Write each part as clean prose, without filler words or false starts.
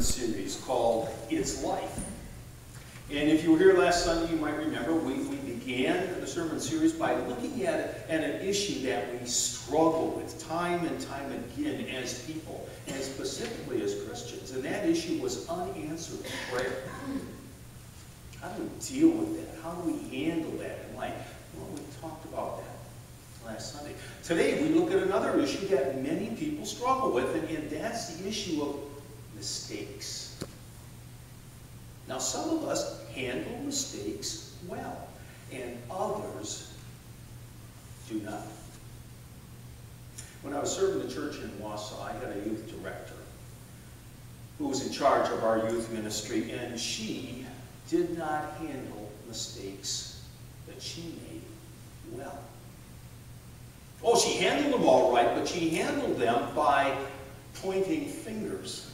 sermon series called It's Life. And if you were here last Sunday, you might remember we began the sermon series by looking at an issue that we struggle with time and time again as people, and specifically as Christians. And that issue was unanswered prayer. How do we deal with that? How do we handle that in life? Well, we talked about that last Sunday. Today, we look at another issue that many people struggle with, and that's the issue of mistakes. Now, some of us handle mistakes well, and others do not. When I was serving the church in Wausau, I had a youth director who was in charge of our youth ministry, and she did not handle mistakes that she made well. Oh, she handled them all right, but she handled them by pointing fingers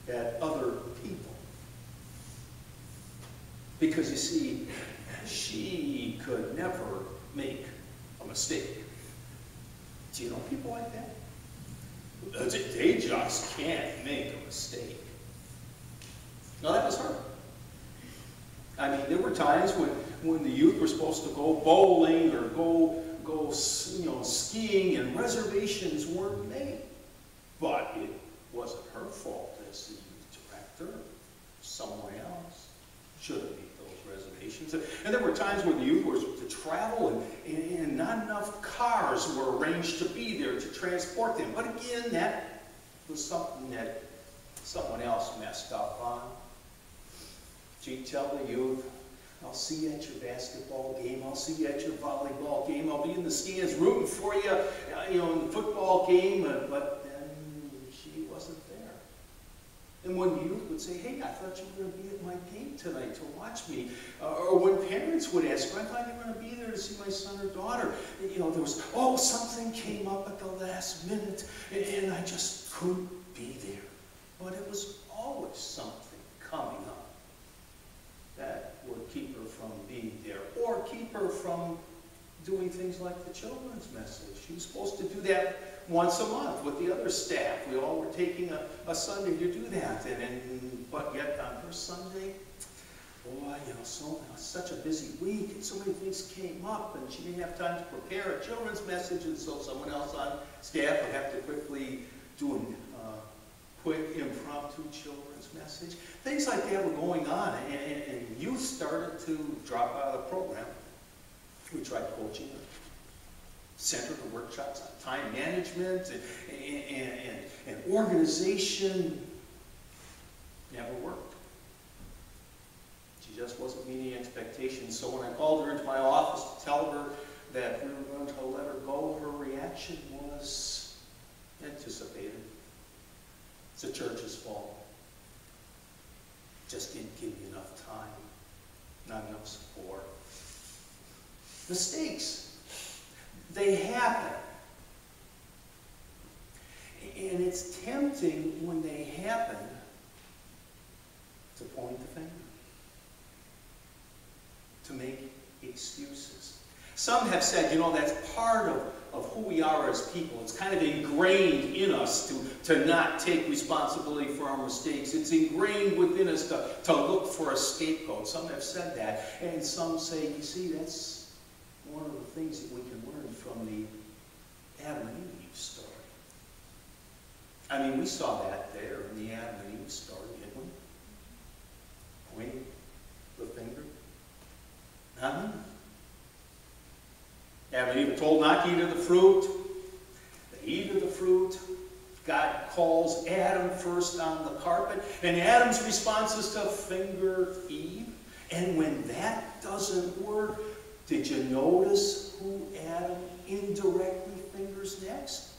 at other people. Because, you see, she could never make a mistake. Do you know people like that? They just can't make a mistake. Now, that was her. I mean, there were times when the youth were supposed to go bowling or go skiing, and reservations weren't made. But it wasn't her fault as the youth director. Someone else should have made those reservations. And there were times when the youth were to travel and not enough cars were arranged to be there to transport them. But again, that was something that someone else messed up on. She'd tell the youth, I'll see you at your basketball game, I'll see you at your volleyball game, I'll be in the stands rooting for you, in the football game, but then she wasn't there. And when youth would say, hey, I thought you were going to be at my game tonight to watch me. Or when parents would ask, I thought you were going to be there to see my son or daughter. There was, something came up at the last minute, and I just couldn't be there. But it was always something coming up that would keep her from being there, or keep her from doing things like the children's message. She was supposed to do that once a month with the other staff. We all were taking a Sunday to do that, but yet on her Sunday, such a busy week, and so many things came up, and she didn't have time to prepare a children's message, and so someone else on staff would have to quickly do a quick impromptu children's message. Things like that were going on, and youth started to drop out of the program. We tried coaching them, centered the workshops on time management and organization. Never worked. She just wasn't meeting expectations. So when I called her into my office to tell her that we were going to let her go, her reaction was anticipated. It's the church's fault. Just didn't give you enough time, not enough support. Mistakes, they happen. And it's tempting when they happen to point the finger, to make excuses. Some have said, that's part of who we are as people. It's kind of ingrained in us to not take responsibility for our mistakes. It's ingrained within us to look for a scapegoat. Some have said that. And some say, you see, that's one of the things that we can learn from the Adam and Eve story. I mean, we saw that there in the Adam and Eve story, didn't we? Pointing the finger. Not me. Adam and Eve were told not to eat of the fruit. They eat of the fruit. God calls Adam first on the carpet, and Adam's response is to finger Eve. And when that doesn't work, did you notice who Adam indirectly fingers next?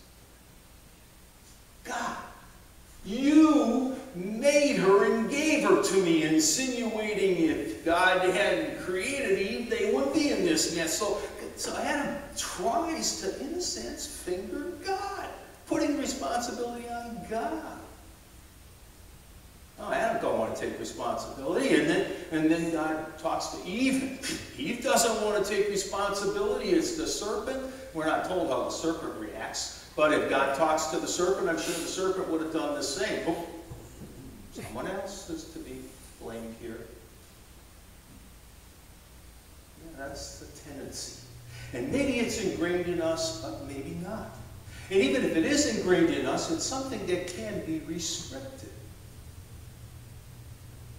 God. You made her and gave her to me, insinuating if God hadn't created Eve, they wouldn't be in this mess. So Adam tries to, in a sense, finger God, putting responsibility on God. Oh, Adam don't want to take responsibility, and then God talks to Eve. Eve doesn't want to take responsibility. It's the serpent. We're not told how the serpent reacts, but if God talks to the serpent, I'm sure the serpent would have done the same. Someone else is to be blamed here. Yeah, that's the tendency. And maybe it's ingrained in us, but maybe not. And even if it is ingrained in us, it's something that can be restricted.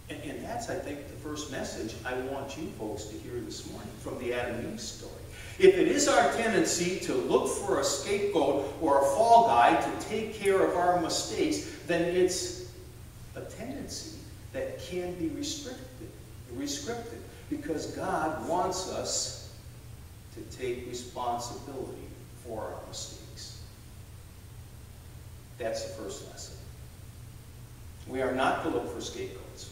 And that's, I think, the first message I want you folks to hear this morning from the Adam and Eve story. If it is our tendency to look for a scapegoat or a fall guy to take care of our mistakes, then it's a tendency that can be restricted, because God wants us to take responsibility for our mistakes. That's the first lesson. We are not to look for scapegoats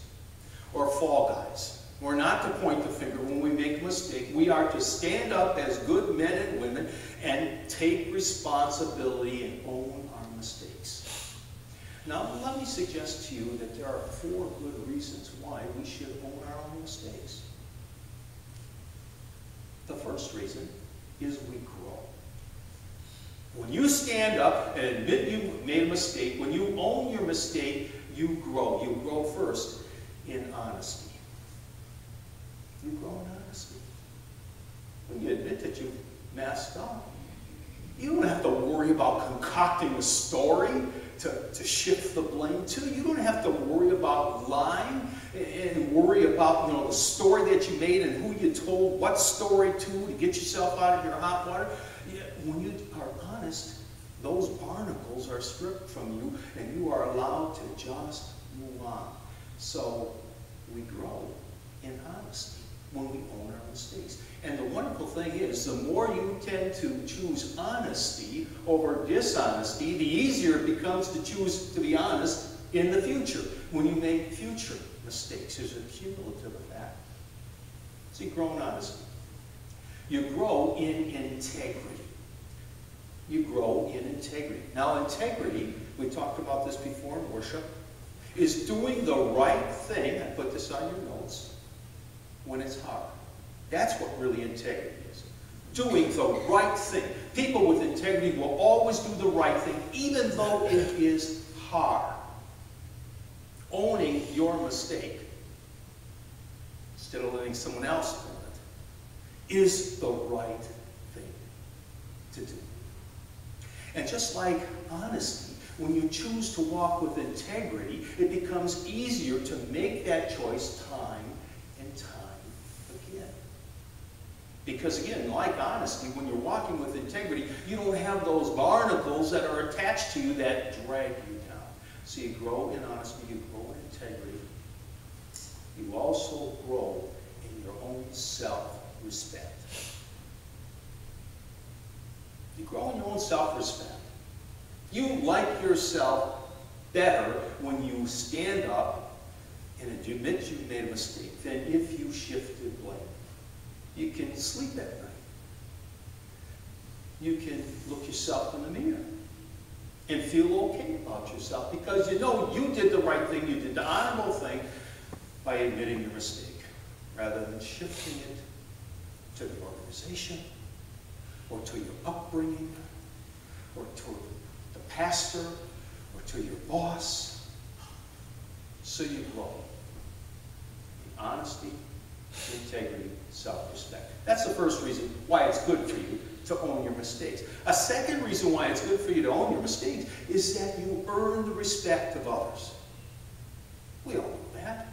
or fall guys. We're not to point the finger when we make a mistake. We are to stand up as good men and women and take responsibility and own our mistakes. Now, let me suggest to you that there are 4 good reasons why we should own our own mistakes. The first reason is we grow. When you stand up and admit you made a mistake, when you own your mistake, you grow. You grow first in honesty. You grow in honesty. When you admit that you've messed up, you don't have to worry about concocting a story to shift the blame to. You don't have to worry about lying and worry about, the story that you made and who you told what story to get yourself out of your hot water. When you are honest, those barnacles are stripped from you and you are allowed to just move on. So we grow in honesty when we own our mistakes. And the wonderful thing is, the more you tend to choose honesty over dishonesty, the easier it becomes to choose to be honest in the future when you make future mistakes. There's a cumulative effect. So you grow in honesty. You grow in integrity. You grow in integrity. Now, integrity, we talked about this before in worship, is doing the right thing. I put this on your notes. When it's hard. That's what really integrity is. Doing the right thing. People with integrity will always do the right thing, even though it is hard. Owning your mistake, instead of letting someone else own it, is the right thing to do. And just like honesty, when you choose to walk with integrity, it becomes easier to make that choice time and time again. Because again, like honesty, when you're walking with integrity, you don't have those barnacles that are attached to you that drag you down. So you grow in honesty, you grow in integrity. You also grow in your own self-respect. You grow in your own self-respect. You like yourself better when you stand up and admit you made a mistake than if you shifted blame. You can sleep at night. You can look yourself in the mirror and feel okay about yourself because you know you did the right thing, you did the honorable thing by admitting your mistake, rather than shifting it to the organization or to your upbringing or to the pastor or to your boss. So you grow in honesty, integrity, self-respect. That's the first reason why it's good for you to own your mistakes. A second reason why it's good for you to own your mistakes is that you earn the respect of others. We all know that.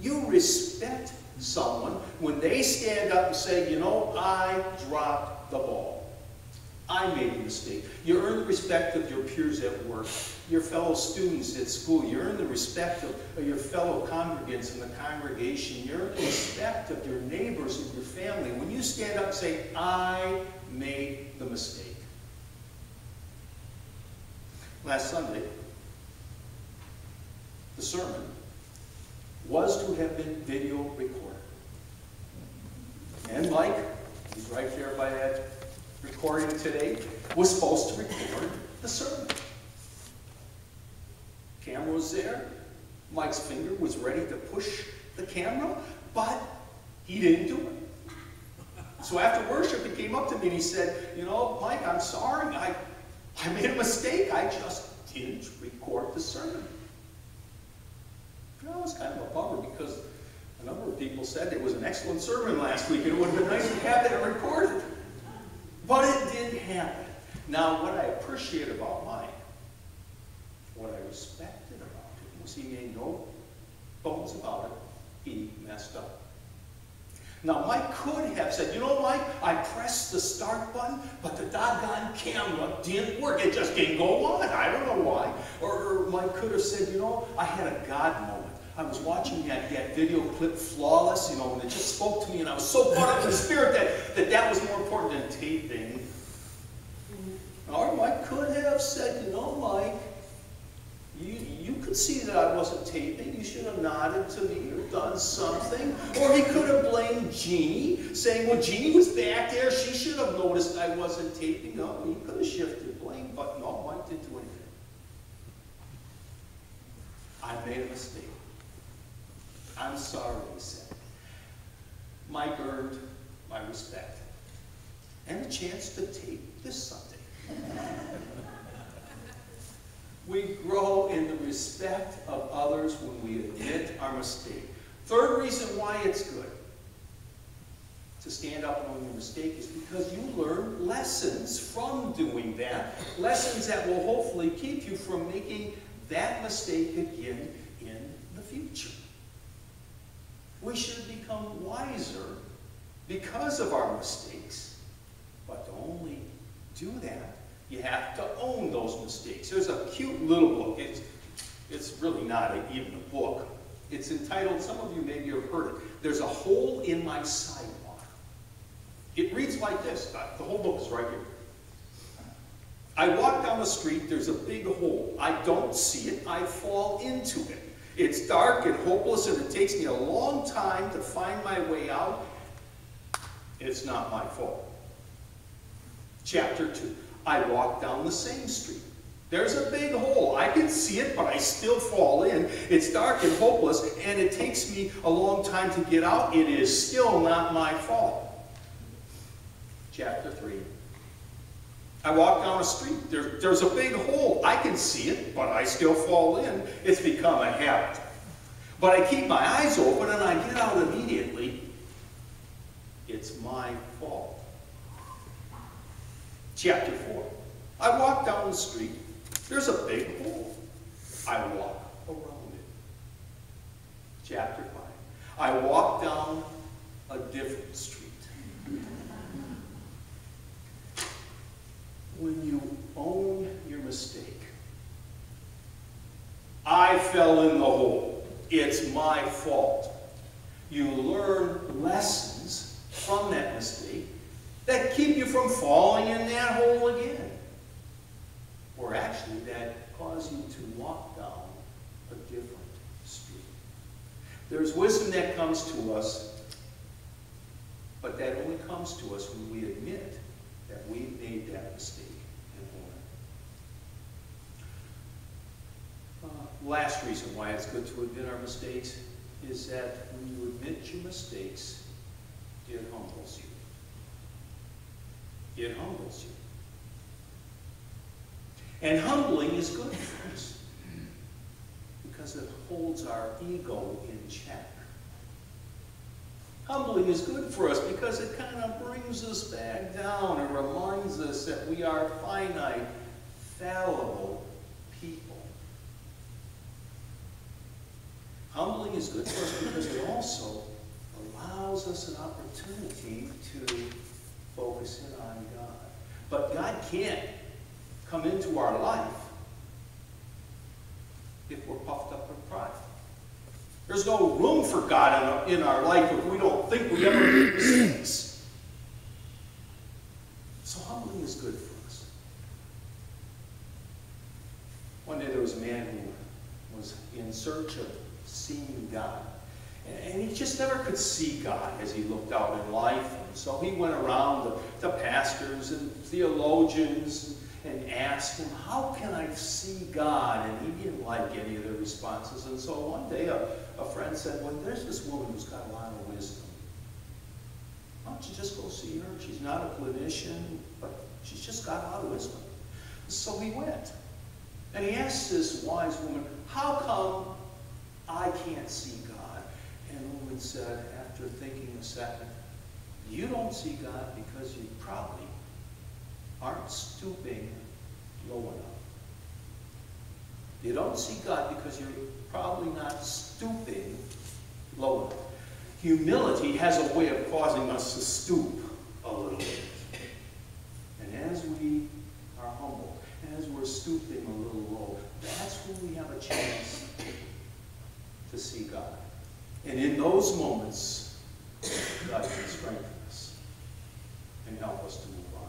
You respect someone when they stand up and say, you know, I dropped the ball. I made a mistake. You earn the respect of your peers at work, your fellow students at school. You earn the respect of your fellow congregants in the congregation. You earn the respect of your neighbors and your family when you stand up and say, I made the mistake. Last Sunday, the sermon was to have been video recorded. And Mike, he's right there by that recording today, was supposed to record the sermon. Camera was there. Mike's finger was ready to push the camera, but he didn't do it. So after worship, he came up to me and he said, you know, Mike, I'm sorry. I made a mistake. I just didn't record the sermon. know, it was kind of a bummer because a number of people said it was an excellent sermon last week and it would have been nice to have that recorded. But it did happen. Now, what I appreciate about Mike, what I respected about him, was he made no bones about it. He messed up. Now, Mike could have said, you know, Mike, I pressed the start button, but the doggone camera didn't work. It just didn't go on. I don't know why. Or Mike could have said, you know, I had a God moment. I was watching that video clip, Flawless, you know, and it just spoke to me, and I was so caught up in the spirit that was more important than taping. Or Mike could have said, you know, Mike, you could see that I wasn't taping. You should have nodded to me or done something. Or he could have blamed Jeannie, saying, well, Jeannie was back there. She should have noticed I wasn't taping. No, he could have shifted blame, but no, Mike didn't do anything. I made a mistake. I'm sorry, he said. Mike earned my respect and a chance to tape this Sunday. We grow in the respect of others when we admit our mistake. Third reason why it's good to stand up and own your mistake is because you learn lessons from doing that. Lessons that will hopefully keep you from making that mistake again in the future. We should become wiser because of our mistakes, but to only do that, you have to own those mistakes. There's a cute little book. It's really not even a book. It's entitled, some of you maybe have heard it, There's a Hole in My Sidewalk. It reads like this. The whole book is right here. I walk down the street, there's a big hole. I don't see it, I fall into it. It's dark and hopeless, and it takes me a long time to find my way out. It's not my fault. Chapter 2. I walk down the same street. There's a big hole. I can see it, but I still fall in. It's dark and hopeless, and it takes me a long time to get out. It is still not my fault. Chapter 3. I walk down a street. There's a big hole. I can see it, but I still fall in. It's become a habit. But I keep my eyes open, and I get out immediately. It's my fault. Chapter 4. I walk down the street. There's a big hole. I walk around it. Chapter 5. I walk down a different street. When you own your mistake, I fell in the hole. It's my fault. You learn lessons from that mistake that keep you from falling in that hole again. Or actually, that cause you to walk down a different street. There's wisdom that comes to us, but that only comes to us when we admit that we made that mistake and own it. Last reason why it's good to admit our mistakes is that when you admit your mistakes, it humbles you. It humbles you. And humbling is good for us because it holds our ego in check. Humbling is good for us because it kind of brings us back down and reminds us that we are finite, fallible people. Humbling is good for us because it also allows us an opportunity to focus in on God. But God can't come into our life if we're puffed up with pride. There's no room for God in our life if we don't think we ever make mistakes. So humbling is good for us. One day there was a man who was in search of seeing God. And he just never could see God as he looked out in life. And so he went around the pastors and theologians and asked him, how can I see God? And he didn't like any of their responses. And so one day a friend said, well, there's this woman who's got a lot of wisdom. Why don't you just go see her? She's not a clinician, but she's just got a lot of wisdom. So he went. And he asked this wise woman, how come I can't see God. And the woman said, after thinking a second, you don't see God because you probably aren't stooping low enough. You don't see God because you're probably not stooping low enough. Humility has a way of causing us to stoop a little bit. And as we are humble, as we're stooping a little low, that's when we have a chance to see God. And in those moments, God can strengthen us and help us to move on.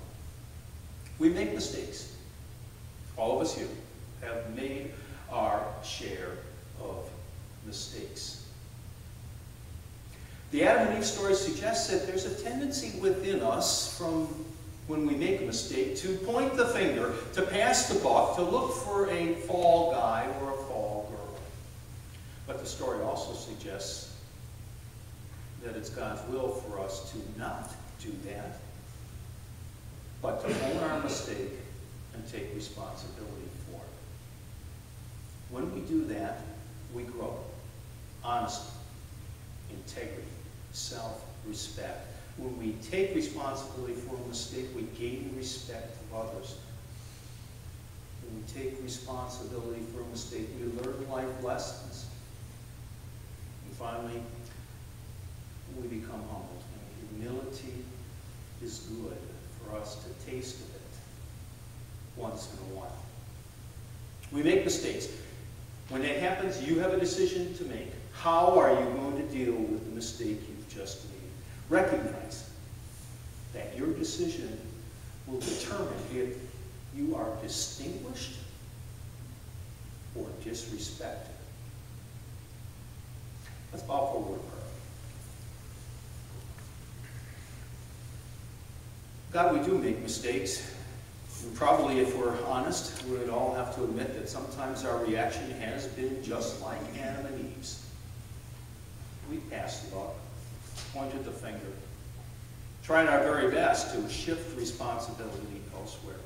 We make mistakes. All of us here have made our share of mistakes. The Adam and Eve story suggests that there's a tendency within us from when we make a mistake to point the finger, to pass the buck, to look for a fall guy or a fall girl. But the story also suggests that it's God's will for us to not do that, but to own our mistake and take responsibility for it. When we do that, we grow. Honesty, integrity, self-respect. When we take responsibility for a mistake, we gain respect of others. When we take responsibility for a mistake, we learn life lessons. And finally, we become humble. And humility is good for us to taste of it once in a while. We make mistakes. When that happens, you have a decision to make. How are you going to deal with the mistake you've just made? Recognize that your decision will determine if you are distinguished or disrespected. Let's bow for a word of prayer. God, we do make mistakes. And probably, if we're honest, we would all have to admit that sometimes our reaction has been just like Adam and Eve's. We passed the buck, pointed the finger, tried our very best to shift responsibility elsewhere.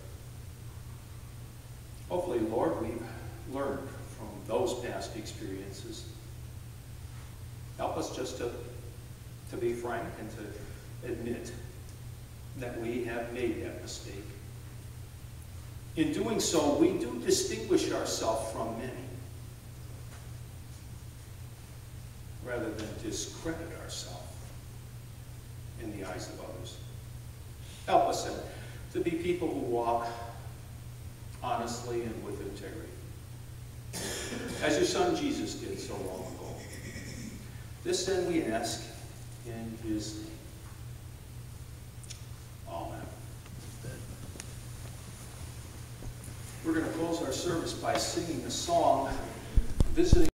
Hopefully, Lord, we've learned from those past experiences. Help us just to be frank and to admit that we have made that mistake. In doing so, we do distinguish ourselves from many, rather than discredit ourselves in the eyes of others. Help us then to be people who walk honestly and with integrity, as your Son Jesus did so long ago. This then we ask in his name. Amen. We're going to close our service by singing the song, Visiting